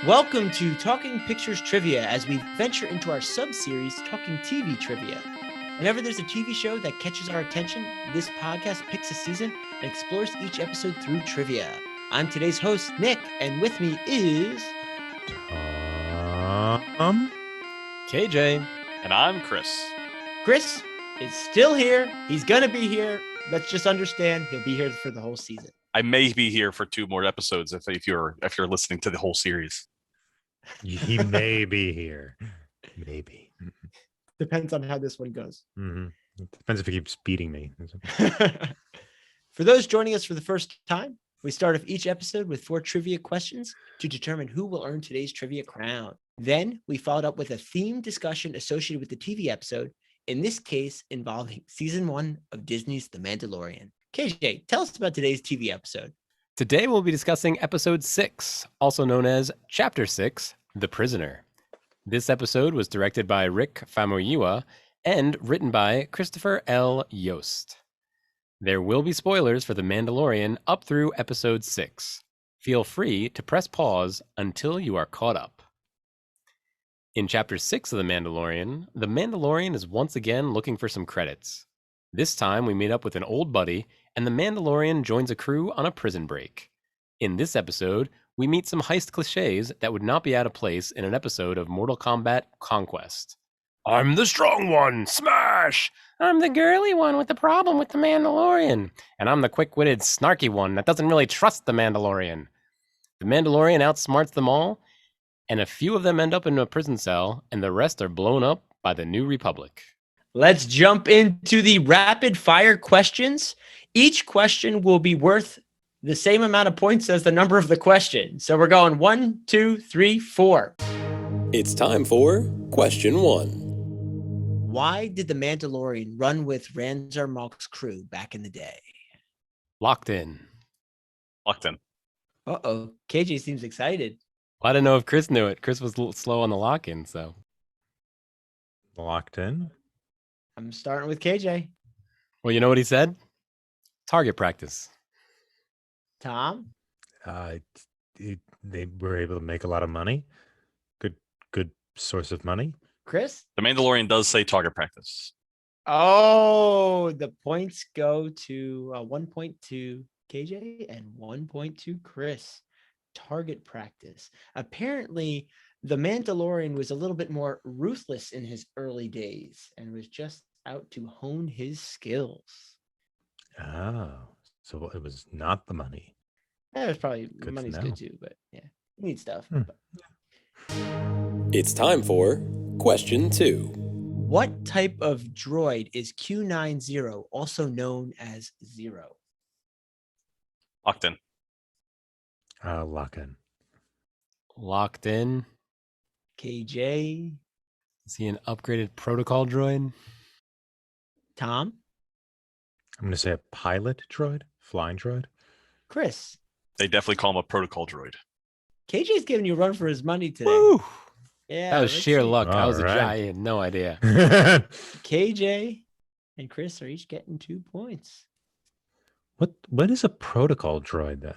Welcome to Talking Pictures Trivia as we venture into our sub-series Talking TV Trivia. Whenever there's a TV show that catches our attention, this podcast picks a season and explores each episode through trivia. I'm today's host, Nick, and with me is... KJ. And I'm Chris. Chris is still here. He's going to be here. Let's just understand he'll be here for the whole season. I may be here for 2 more episodes if you're listening to the whole series. He may be here. Maybe. Depends on how this one goes. Mm-hmm. It depends if he keeps beating me. For those joining us for the first time, we start off each episode with 4 trivia questions to determine who will earn today's trivia crown. Then we followed up with a themed discussion associated with the TV episode, in this case involving season 1 of Disney's The Mandalorian. KJ, tell us about today's TV episode. Today we'll be discussing episode 6, also known as Chapter 6, The Prisoner. This episode was directed by Rick Famuyiwa and written by Christopher L. Yost. There will be spoilers for The Mandalorian up through episode 6. Feel free to press pause until you are caught up. In Chapter 6 of The Mandalorian is once again looking for some credits. This time we meet up with an old buddy, and the Mandalorian joins a crew on a prison break. In this episode, we meet some heist cliches that would not be out of place in an episode of Mortal Kombat Conquest. I'm the strong one, smash! I'm the girly one with the problem with the Mandalorian. And I'm the quick-witted, snarky one that doesn't really trust the Mandalorian. The Mandalorian outsmarts them all, and a few of them end up in a prison cell, and the rest are blown up by the New Republic. Let's jump into the rapid fire questions. Each question will be worth the same amount of points as the number of the question. So we're going 1, 2, 3, 4. It's time for question 1. Why did the Mandalorian run with Ranzar Malk's crew back in the day? Locked in. Locked in. Uh-oh. KJ seems excited. Well, I didn't know if Chris knew it. Chris was a little slow on the lock-in, so. Locked in? I'm starting with KJ. Well, you know what he said? Target practice. Tom? They were able to make a lot of money. Good source of money. Chris? The Mandalorian does say target practice. Oh, the points go to 1 point to KJ and 1 point to Chris. Target practice. Apparently, the Mandalorian was a little bit more ruthless in his early days and was just out to hone his skills. Oh, so it was not the money. Yeah, it was probably Good money's to know. good too, but yeah, you need stuff. But. It's time for question 2. What type of droid is Q90, also known as Zero? Locked in. Lock in. Locked in. KJ? Is he an upgraded protocol droid? Tom? I'm going to say a pilot droid, flying droid. Chris? They definitely call him a protocol droid. KJ's giving you a run for his money today. Woo! Yeah, That was let's sheer see. luck. I All was right. I had no idea. KJ and Chris are each getting 2 points. What is a protocol droid then?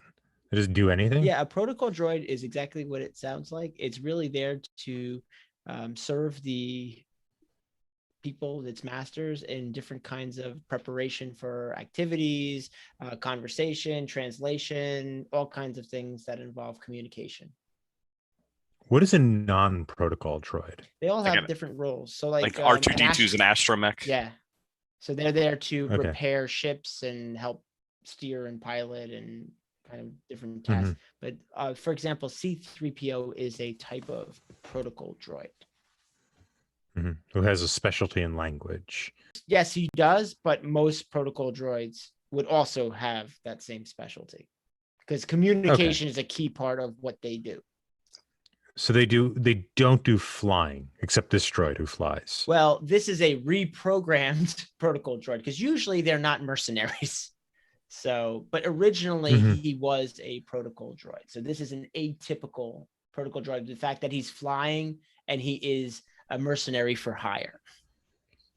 They just do anything? Yeah, a protocol droid is exactly what it sounds like. It's really there to serve the people, its masters, in different kinds of preparation for activities, conversation, translation, all kinds of things that involve communication. What is a non-protocol droid? They all have Like different roles. So Like an R2D2 is an astromech. Yeah. So they're there to Okay. repair ships and help steer and pilot and kind of different tasks. But for example, C-3PO is a type of protocol droid. Who has a specialty in language? Yes, he does, but most protocol droids would also have that same specialty because communication is a key part of what they do. So they don't do flying, except this droid who flies. Well, this is a reprogrammed protocol droid because usually they're not mercenaries. So, but originally he was a protocol droid. So this is an atypical protocol droid. The fact that he's flying and he is a mercenary for hire.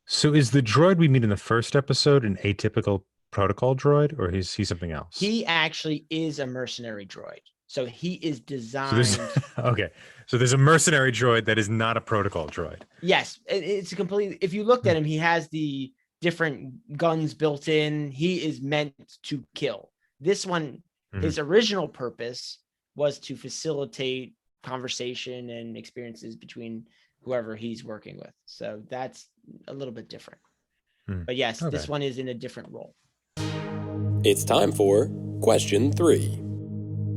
So is the droid we meet in the first episode an atypical protocol droid, or is he something else? He actually is a mercenary droid. So he is So designed. there's okay. So there's a mercenary droid that is not a protocol droid. Yes, it's a completely. If you looked at him, he has the different guns built in. He is meant to kill. This one, his original purpose was to facilitate conversation and experiences between whoever he's working with. So that's a little bit different. But yes, this Okay. one is in a different role. It's time for question 3.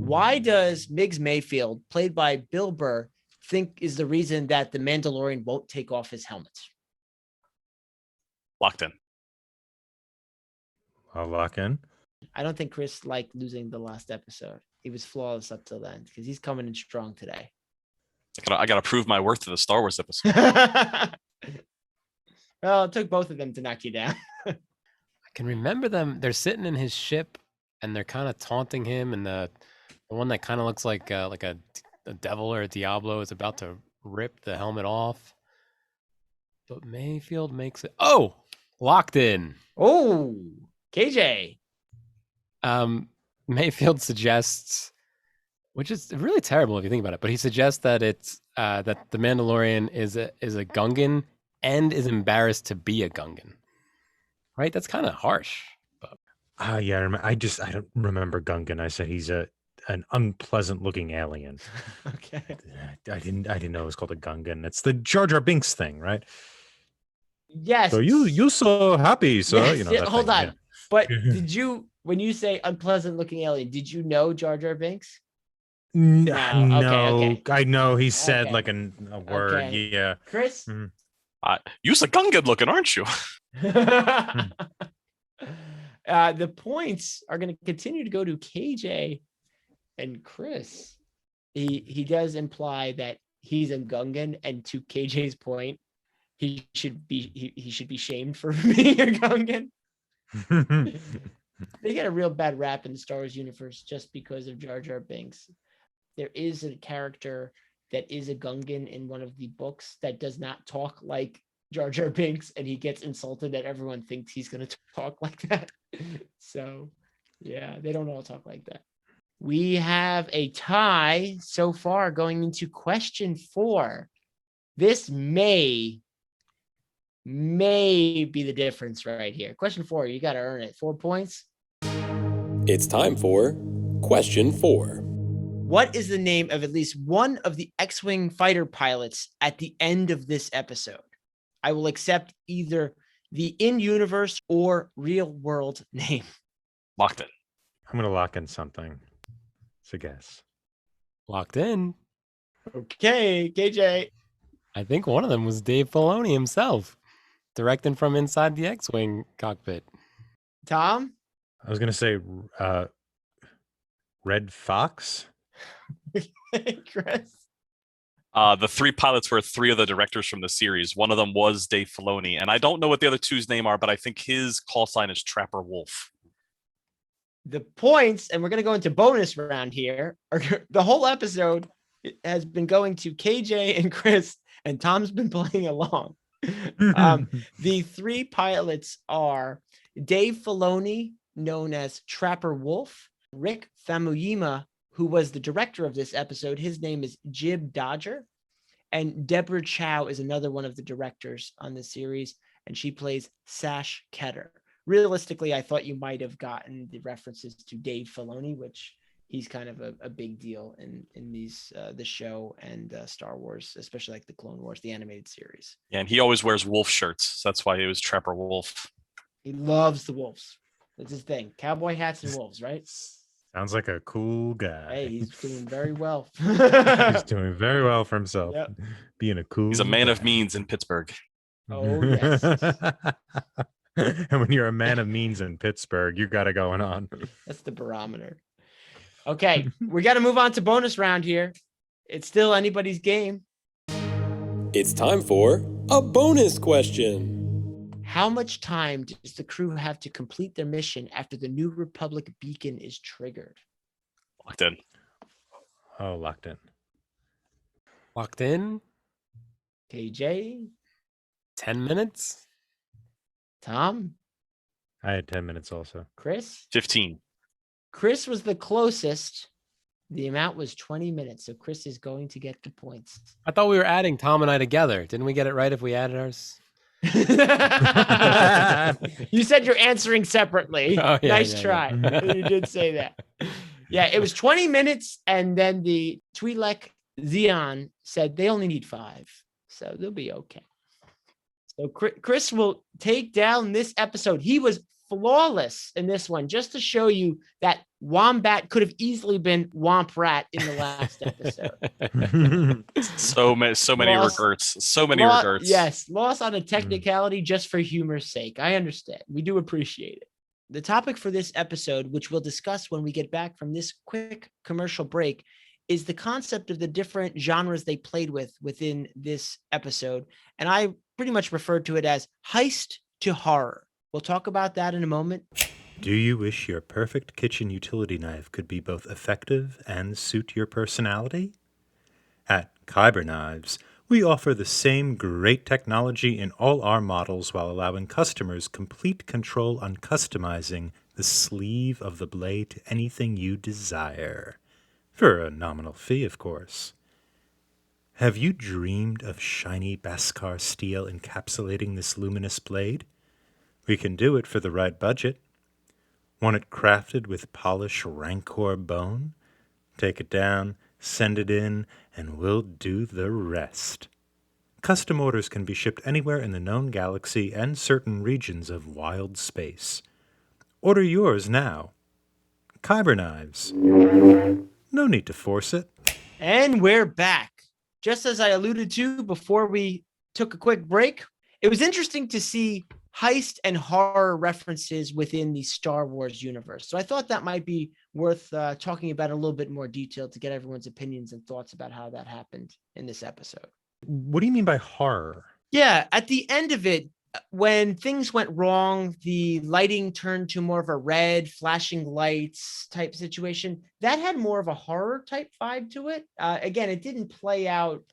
Why does Miggs Mayfield, played by Bill Burr, think is the reason that the Mandalorian won't take off his helmet? Locked in. I'll lock in. I don't think Chris liked losing the last episode. He was flawless up till then because he's coming in strong today. I gotta prove my worth to the Star Wars episode. Well, it took both of them to knock you down. I can remember them. They're sitting in his ship and they're kind of taunting him, and the one that kind of looks like a devil or a Diablo is about to rip the helmet off. But Mayfield makes it. Oh, locked in. Oh, KJ. Mayfield suggests, which is really terrible if you think about it, but he suggests that it's that the Mandalorian is a Gungan and is embarrassed to be a Gungan. Right? That's kind of harsh. But Yeah, I don't remember Gungan. I said he's an unpleasant looking alien. Okay. I didn't know it was called a Gungan. It's the Jar Jar Binks thing, right? Yes. So you so happy, so Yes, you know. yeah, That hold thing, on. yeah. But did you, when you say unpleasant looking alien, did you know Jar Jar Binks? No, okay. I know he said Okay. like a word. Okay. Yeah. Chris? Mhm. You're a Gungan looking, aren't you? The points are going to continue to go to KJ and Chris. He does imply that he's a Gungan, and to KJ's point, he should be shamed for being a Gungan. They get a real bad rap in the Star Wars universe just because of Jar Jar Binks. There is a character that is a Gungan in one of the books that does not talk like Jar Jar Binks, and he gets insulted that everyone thinks he's going to talk like that. So, yeah, they don't all talk like that. We have a tie so far going into question 4. This may be the difference right here. Question 4, you got to earn it. 4 points. It's time for question 4. What is the name of at least one of the X-Wing fighter pilots at the end of this episode? I will accept either the in-universe or real-world name. Locked in. I'm gonna lock in something. It's a guess. locked in. Okay, KJ. I think one of them was Dave Filoni himself, directing from inside the X-Wing cockpit. Tom? I was gonna say Red Fox. Chris? The 3 pilots were 3 of the directors from the series. One of them was Dave Filoni, and I don't know what the other 2's name are, but I think his call sign is Trapper Wolf. The points, and we're going to go into bonus round here, are the whole episode has been going to KJ and Chris, and Tom's been playing along. The 3 pilots are Dave Filoni, known as Trapper Wolf, Rick Famuyiwa, who was the director of this episode. His name is Jib Dodger, and Deborah Chow is another one of the directors on the series, and she plays Sash Ketter. Realistically, I thought you might have gotten the references to Dave Filoni, which he's kind of a big deal in these the show and Star Wars, especially like the Clone Wars, the animated series. Yeah, and he always wears wolf shirts. So that's why he was Trapper Wolf. He loves the wolves. That's his thing. Cowboy hats and wolves, right? Sounds like a cool guy. Hey, he's doing very well. He's doing very well for himself. Yep. Being a cool. He's a man of guy. means in Pittsburgh. Oh, yes. And when you're a man of means in Pittsburgh, you got it going on. That's the barometer. Okay, we got to move on to bonus round here. It's still anybody's game. It's time for a bonus question. How much time does the crew have to complete their mission after the New Republic beacon is triggered? Locked in. Oh, locked in. Locked in. KJ, 10 minutes. Tom, I had 10 minutes also. Chris? 15. Chris was the closest The amount was 20 minutes, so Chris is going to get the points. I thought we were adding Tom and I together. Didn't we get it right if we added ours? You said you're answering separately. Oh, yeah, Nice yeah, try. yeah. You did say that. Yeah, it was 20 minutes, and then the Twi'lek Xeon said they only need 5, so they'll be okay. So Chris will take down this episode. He was flawless in this one, just to show you that Wombat could have easily been Womp Rat in the last episode. So many Lost- regrets. So many regrets. Yes, lost on a technicality just for humor's sake. I understand. We do appreciate it. The topic for this episode, which we'll discuss when we get back from this quick commercial break, is the concept of the different genres they played with within this episode. And I pretty much referred to it as heist to horror. We'll talk about that in a moment. Do you wish your perfect kitchen utility knife could be both effective and suit your personality? At Kyber Knives, we offer the same great technology in all our models while allowing customers complete control on customizing the sleeve of the blade to anything you desire. For a nominal fee, of course. Have you dreamed of shiny Beskar steel encapsulating this luminous blade? We can do it for the right budget. Want it crafted with polished Rancor bone? Take it down, send it in, and we'll do the rest. Custom orders can be shipped anywhere in the known galaxy and certain regions of wild space. Order yours now. Kyber Knives. No need to force it. And we're back. Just as I alluded to before we took a quick break, it was interesting to see heist and horror references within the Star Wars universe. So I thought that might be worth talking about a little bit more detail to get everyone's opinions and thoughts about how that happened in this episode. What do you mean by horror? Yeah, at the end of it, when things went wrong, the lighting turned to more of a red, flashing lights type situation. That had more of a horror type vibe to it. Again, it didn't play out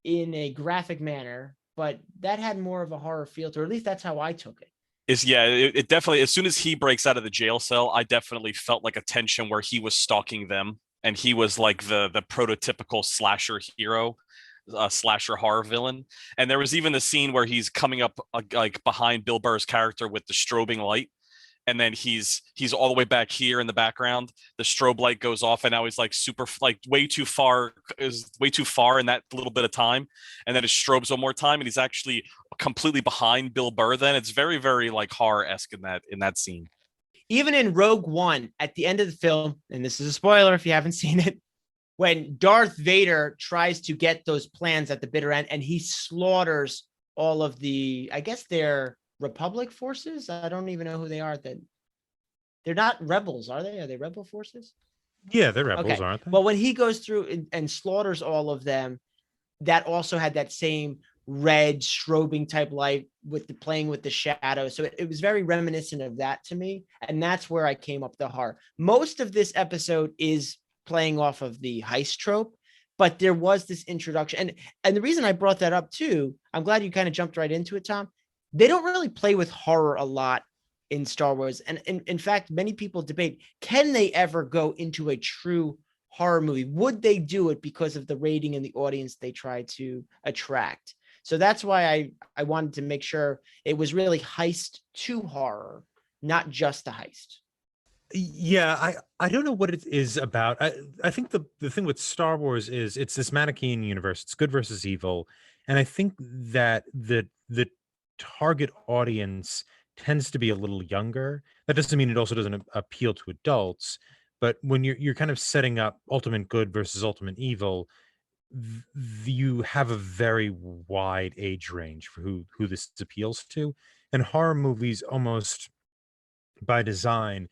in a graphic manner, but that had more of a horror feel to it, or at least that's how I took it. It definitely, as soon as he breaks out of the jail cell, I definitely felt like a tension where he was stalking them, and he was like the prototypical slasher hero, slasher horror villain. And there was even the scene where he's coming up like behind Bill Burr's character with the strobing light, and then he's all the way back here in the background. The strobe light goes off, and now he's like way too far in that little bit of time, and then it strobes one more time, and he's actually completely behind Bill Burr. Then it's very, very like horror-esque in that scene. Even in Rogue One, at the end of the film, and this is a spoiler if you haven't seen it, when Darth Vader tries to get those plans at the bitter end, and he slaughters all of the, I guess they're Republic forces. I don't even know who they are. They're not rebels, are they? Are they rebel forces? Yeah, they're rebels, Okay. aren't they? Well, when he goes through and slaughters all of them, that also had that same red strobing type light with the playing with the shadow. So it was very reminiscent of that to me. And that's where I came up with the horror. Most of this episode is playing off of the heist trope, but there was this introduction. And the reason I brought that up too, I'm glad you kind of jumped right into it, Tom. They don't really play with horror a lot in Star Wars. And in fact, many people debate, can they ever go into a true horror movie? Would they do it because of the rating and the audience they try to attract? So that's why I wanted to make sure it was really heist to horror, not just a heist. Yeah, I don't know what it is about. I think the thing with Star Wars is it's this Manichaean universe. It's good versus evil. And I think that the target audience tends to be a little younger. That doesn't mean it also doesn't appeal to adults. But when you're kind of setting up ultimate good versus ultimate evil, you have a very wide age range for who this appeals to. And horror movies, almost by design,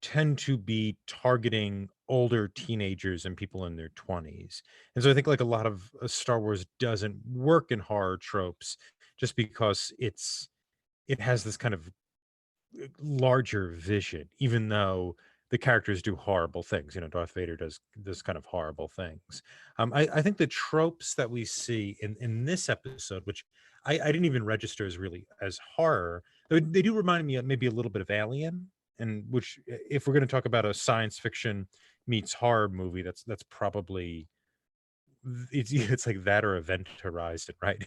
tend to be targeting older teenagers and people in their 20s. And so I think like a lot of Star Wars doesn't work in horror tropes just because it has this kind of larger vision, even though the characters do horrible things. You know, Darth Vader does kind of horrible things. I think the tropes that we see in this episode, which I didn't even register as really as horror, they do remind me maybe a little bit of Alien, and which, if we're going to talk about a science fiction meets horror movie, that's probably it's like that or Event Horizon, right?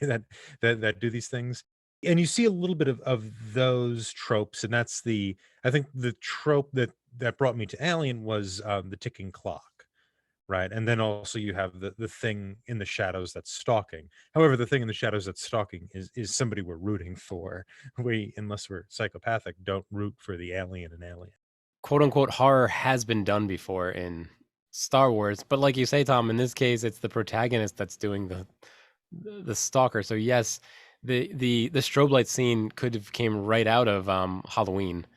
that do these things. And you see a little bit of those tropes, and that's I think the trope that brought me to Alien was the ticking clock, right? And then also you have the thing in the shadows that's stalking. However, the thing in the shadows that's stalking is somebody we're rooting for. We, unless we're psychopathic, don't root for the alien and Alien. Quote unquote horror has been done before in Star Wars, but like you say, Tom, in this case, it's the protagonist that's doing the stalker. So yes, the strobe light scene could have came right out of Halloween.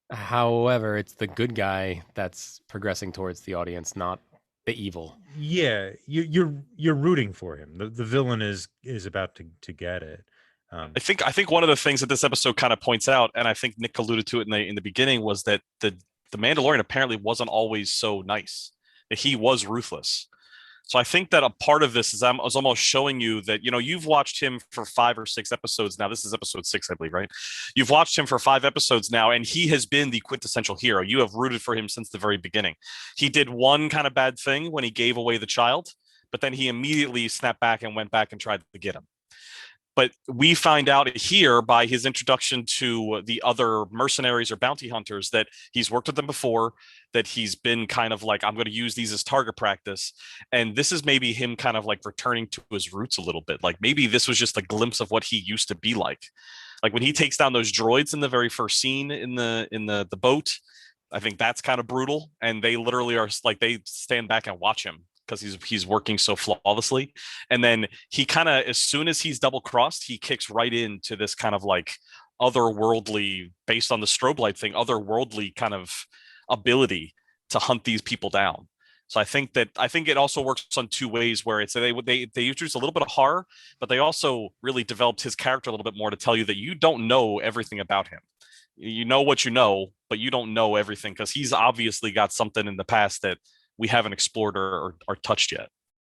However, it's the good guy that's progressing towards the audience, not the evil. Yeah, you're rooting for him. The villain is about to get it. I think one of the things that this episode kind of points out, and I think Nick alluded to it in the beginning, was that the Mandalorian apparently wasn't always so nice. That he was ruthless. So I think that a part of this is I was almost showing you that, you've watched him for 5 or 6 episodes now. This is episode 6, I believe, right? You've watched him for 5 episodes now, and he has been the quintessential hero. You have rooted for him since the very beginning. He did one kind of bad thing when he gave away the child, but then he immediately snapped back and went back and tried to get him. But we find out here by his introduction to the other mercenaries or bounty hunters that he's worked with them before, that he's been kind of like, I'm going to use these as target practice. And this is maybe him kind of like returning to his roots a little bit. Like maybe this was just a glimpse of what he used to be like. Like when he takes down those droids in the very first scene in the boat, I think that's kind of brutal. And they literally are like, they stand back and watch him because he's working so flawlessly. And then he kind of, as soon as he's double crossed, he kicks right into this kind of like otherworldly, based on the strobe light thing, otherworldly kind of ability to hunt these people down. So I think it also works on 2 ways, where it's they introduce a little bit of horror, but they also really developed his character a little bit more to tell you that you don't know everything about him. You know what you know, but you don't know everything, because he's obviously got something in the past that we haven't explored or touched yet.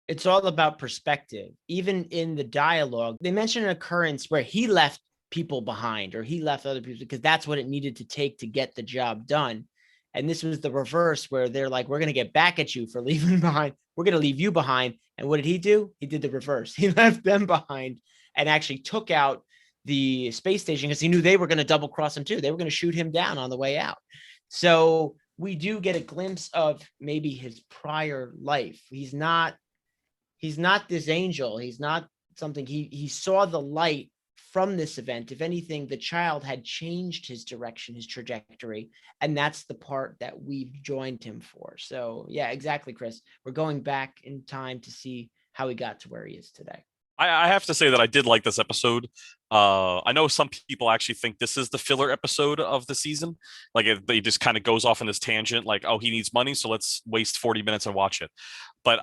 It's all about perspective. Even in the dialogue, they mention an occurrence where he left people behind, or he left other people because that's what it needed to take to get the job done. And this was the reverse, where they're like, we're going to get back at you for leaving behind. We're going to leave you behind. And what did he do? He did the reverse. He left them behind and actually took out the space station because he knew they were going to double cross him too. They were going to shoot him down on the way out. So we do get a glimpse of maybe his prior life. He's not this angel. He's not something. He saw the light from this event. If anything, the child had changed his direction, his trajectory, and that's the part that we've joined him for. So yeah, exactly, Chris. We're going back in time to see how he got to where he is today. I have to say that I did like this episode. I know some people actually think this is the filler episode of the season. Like he just kind of goes off on this tangent, like, oh, he needs money, so let's waste 40 minutes and watch it. But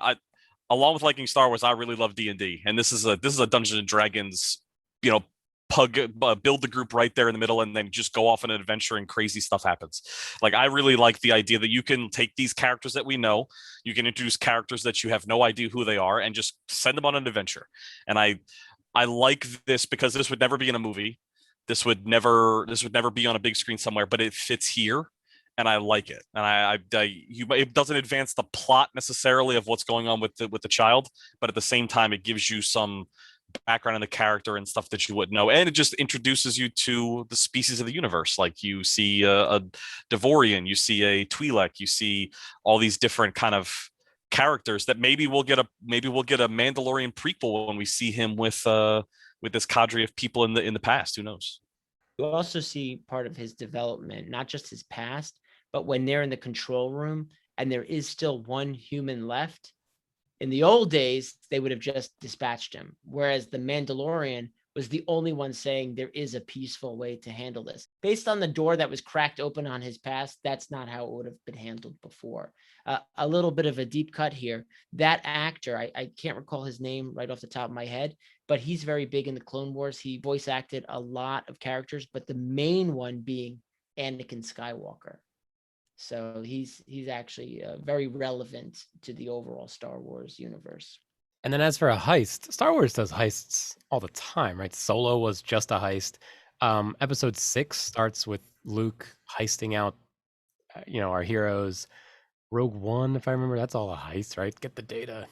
along with liking Star Wars, I really love D&D, and this is a Dungeons and Dragons, build the group right there in the middle and then just go off on an adventure and crazy stuff happens. Like I really like the idea that you can take these characters that we know, you can introduce characters that you have no idea who they are, and just send them on an adventure. And I like this because this would never be in a movie. This would never be on a big screen somewhere, but it fits here. And I like it. And it doesn't advance the plot necessarily of what's going on with the child, but at the same time, it gives you some background on the character and stuff that you wouldn't know, and it just introduces you to the species of the universe. Like you see a Devorian, you see a Twi'lek, you see all these different kind of characters that maybe we'll get a Mandalorian prequel when we see him with this cadre of people in the past. Who knows? You also see part of his development, not just his past, but when they're in the control room and there is still one human left. In the old days, they would have just dispatched him, whereas the Mandalorian was the only one saying there is a peaceful way to handle this. Based on the door that was cracked open on his past, that's not how it would have been handled before. A little bit of a deep cut here. That actor, I can't recall his name right off the top of my head, but he's very big in the Clone Wars. He voice acted a lot of characters, but the main one being Anakin Skywalker. So he's actually very relevant to the overall Star Wars universe. And then as for a heist, Star Wars does heists all the time, right? Solo was just a heist. Episode 6 starts with Luke heisting out, our heroes. Rogue One, if I remember, that's all a heist, right? Get the data.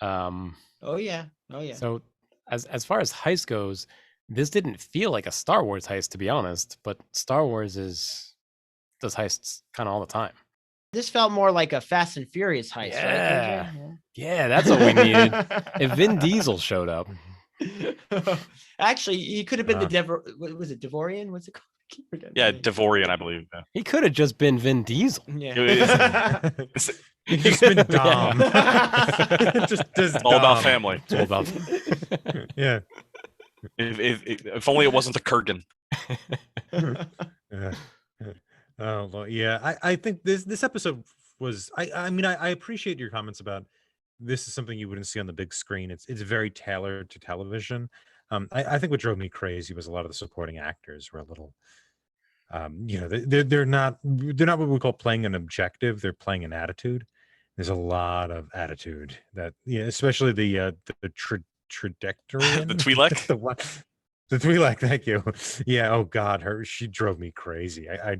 Oh yeah. So as far as heist goes, this didn't feel like a Star Wars heist, to be honest. But Star Wars does heists kind of all the time. This felt more like a Fast and Furious heist, Yeah. right? Yeah, that's what we needed. If Vin Diesel showed up, Actually, he could have been was it Devorian? What's it called? I keep forgetting Yeah, the name. Devorian, I believe. Yeah. he could have just been Vin Diesel. Yeah. He's just been Dom. Just All about Dom. family. It's all about. Yeah. If only it wasn't the Kurgan. Yeah. Oh well, yeah. I think this episode was. I mean, I appreciate your comments about this is something you wouldn't see on the big screen. It's very tailored to television. I think what drove me crazy was a lot of the supporting actors were a little. They're not what we call playing an objective. They're playing an attitude. There's a lot of attitude that, especially the trajectory. The Twi'lek? The Twi'lek, thank you. Yeah, oh God, she drove me crazy. I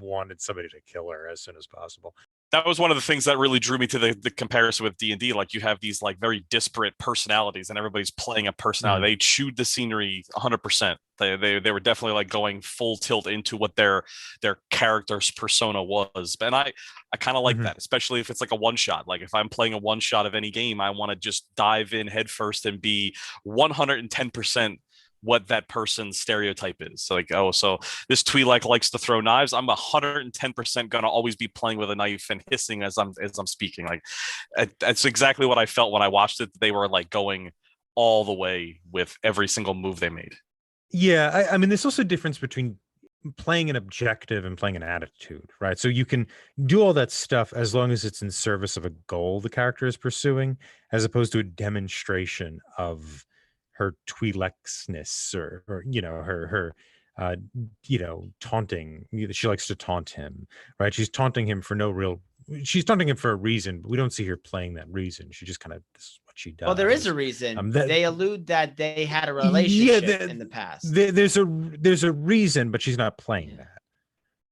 wanted somebody to kill her as soon as possible. That was one of the things that really drew me to the comparison with D&D. Like, you have these like very disparate personalities, and everybody's playing a personality. They chewed the scenery 100%. They were definitely like going full tilt into what their character's persona was. And I kind of like that, especially if it's like a one shot. Like, if I'm playing a one shot of any game, I want to just dive in headfirst and be 110% what that person's stereotype is. So like, so this Twi'lek likes to throw knives. I'm 110% gonna always be playing with a knife and hissing as I'm speaking. Like, that's exactly what I felt when I watched it. They were like going all the way with every single move they made. Yeah, I mean, there's also a difference between playing an objective and playing an attitude, right? So you can do all that stuff as long as it's in service of a goal the character is pursuing, as opposed to a demonstration of her Twi'lekness or her taunting. She likes to taunt him, right? She's taunting him for she's taunting him for a reason, but we don't see her playing that reason. She just kind of, this is what she does. Well, there is a reason. They allude that they had a relationship in the past. There's a reason, but she's not playing that,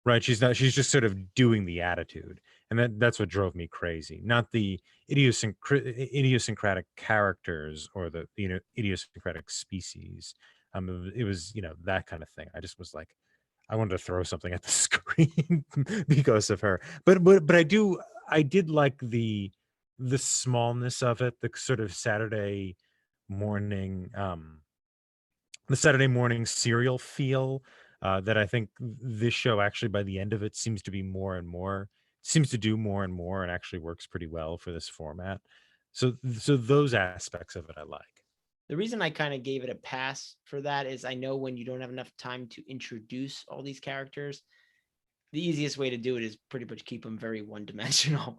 right? She's just sort of doing the attitude. And that's what drove me crazy. Not the idiosyncratic characters or the idiosyncratic species. It was that kind of thing. I just was like, I wanted to throw something at the screen because of her. But I did like the smallness of it, the sort of Saturday morning serial feel that I think this show actually by the end of it seems to do more and more, and actually works pretty well for this format. So those aspects of it I like. The reason I kind of gave it a pass for that is I know when you don't have enough time to introduce all these characters, the easiest way to do it is pretty much keep them very one-dimensional.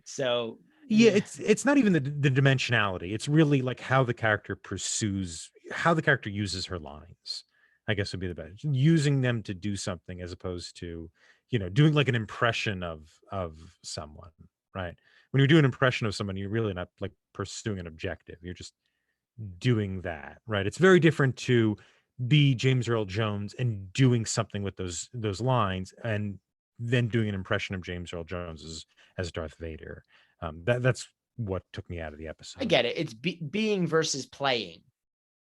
So yeah, it's not even the dimensionality. It's really like how the character uses her lines, I guess would be the best. Using them to do something as opposed to, doing like an impression of someone, right? When you do an impression of someone, you're really not like pursuing an objective. You're just doing that, right? It's very different to be James Earl Jones and doing something with those lines and then doing an impression of James Earl Jones as Darth Vader. That's what took me out of the episode. I get it. It's being versus playing,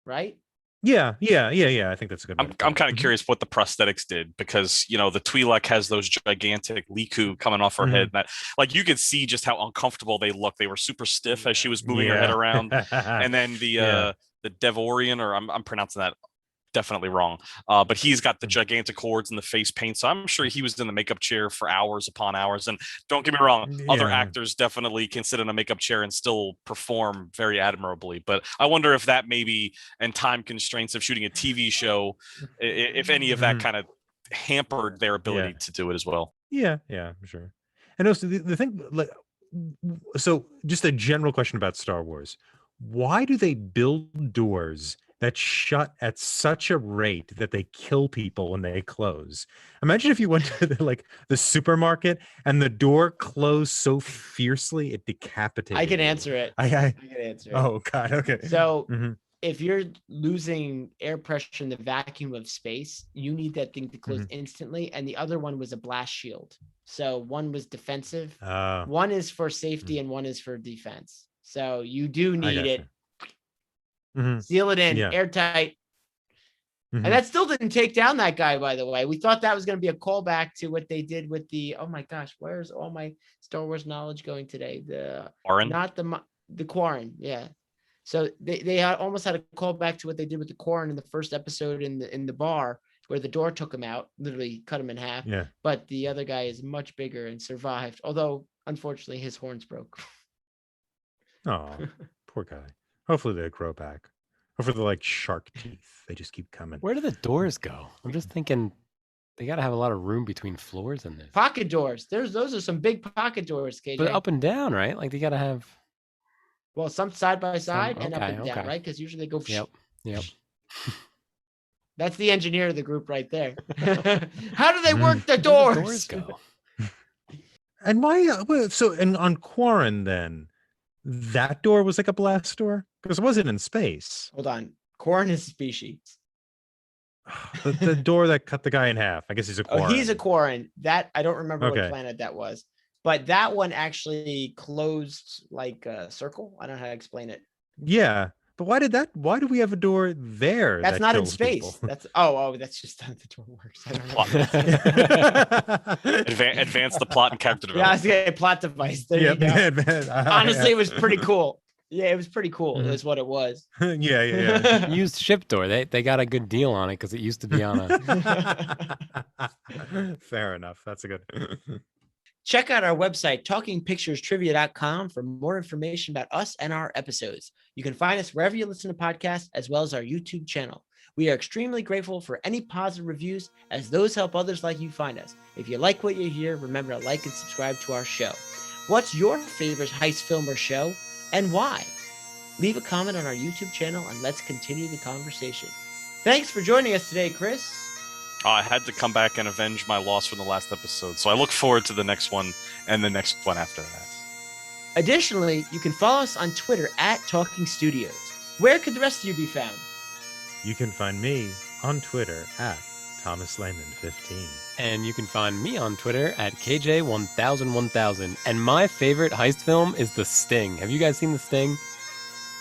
right? Yeah. I think that's a good one. I'm kind of curious what the prosthetics did, because the Twi'lek has those gigantic liku coming off her head. That, like, you could see just how uncomfortable they look. They were super stiff as she was moving her head around. And then the Devorian, or I'm pronouncing that definitely wrong, but he's got the gigantic hordes and the face paint, so I'm sure he was in the makeup chair for hours upon hours. And don't get me wrong, other actors definitely can sit in a makeup chair and still perform very admirably, but I wonder if that maybe, and time constraints of shooting a TV show, if any of that kind of hampered their ability to do it as well. Yeah, I'm sure. And also the thing, like, so just a general question about Star Wars: why do they build doors that shut at such a rate that they kill people when they close? Imagine if you went to the supermarket and the door closed so fiercely it decapitated I can you. answer it. I can answer it. Oh God, okay. So if you're losing air pressure in the vacuum of space, you need that thing to close instantly. And the other one was a blast shield. So one was defensive, one is for safety, and one is for defense. So you do need it. Seal it in, airtight. And that still didn't take down that guy, by the way. We thought that was going to be a callback to what they did with the, oh my gosh, where's all my Star Wars knowledge going today? The Quarren? Not the Quarren, yeah. So they almost had a callback to what they did with the Quarren in the first episode in the bar, where the door took him out, literally cut him in half. Yeah. But the other guy is much bigger and survived, although unfortunately his horns broke. Oh, poor guy. Hopefully they grow back. Hopefully they're like shark teeth. They just keep coming. Where do the doors go? I'm just thinking they got to have a lot of room between floors in this. Pocket doors. Those are some big pocket doors, KJ. But up and down, right? Like they got to have. Well, some side by side and up okay, and down, right? Because usually they go. Yep. That's the engineer of the group right there. How do they work the Where doors? do the doors go? And why? So, and on Quarren, then that door was like a blast door because it wasn't in space. Hold on, Quarren is a species. The door that cut the guy in half. I guess he's a Quarren. Oh, he's a Quarren. That I don't remember what planet that was, but that one actually closed like a circle. I don't know how to explain it. Yeah. But why do we have a door there? That's not in kills space. people? That's that's just how the door works. I don't know. Advance the plot and character Yeah, I development. was gonna say plot device. There you go. Honestly, it was pretty cool. Yeah, it was pretty cool. Is what it was. Yeah. Used ship door. They got a good deal on it because it used to be on a. Fair enough. That's a good. Check out our website, talkingpicturestrivia.com, for more information about us and our episodes. You can find us wherever you listen to podcasts, as well as our YouTube channel. We are extremely grateful for any positive reviews, as those help others like you find us. If you like what you hear, remember to like and subscribe to our show. What's your favorite heist film or show, and why? Leave a comment on our YouTube channel, and let's continue the conversation. Thanks for joining us today, Chris. I had to come back and avenge my loss from the last episode, so I look forward to the next one and the next one after that. Additionally, you can follow us on Twitter at Talking Studios. Where could the rest of you be found? You can find me on Twitter at Thomas Lehman 15. And you can find me on Twitter at KJ10001000. And my favorite heist film is The Sting. Have you guys seen The Sting?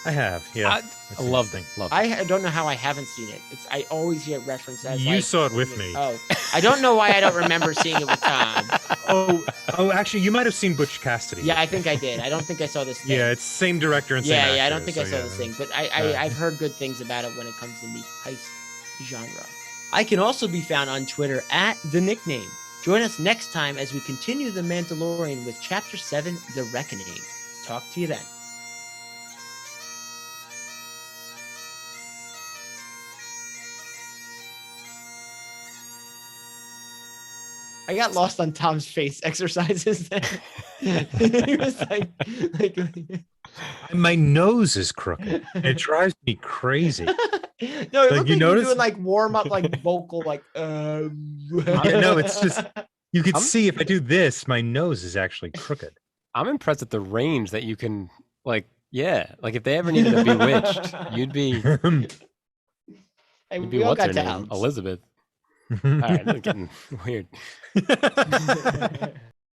I have, yeah. I love it. I don't know how I haven't seen it. I always hear reference as You saw it with me. Oh, I don't know why I don't remember seeing it with Tom. Oh, actually, you might have seen Butch Cassidy. Yeah, I think I did. I don't think I saw this thing. Yeah, it's same director and same actor. Yeah, I don't think I saw so this thing, but I've heard good things about it when it comes to the heist genre. I can also be found on Twitter at The Nickname. Join us next time as we continue The Mandalorian with Chapter 7, The Reckoning. Talk to you then. I got lost on Tom's face exercises then. He was like my nose is crooked. It drives me crazy. No, it Like, looked you like notice? you doing like warm up, like vocal, like No, it's just you could see if I do this, my nose is actually crooked. I'm impressed at the range that you can, like if they ever needed a bewitched, you'd be Hey, you'd be we all what's got her name? talents. Elizabeth. All right, this is getting weird.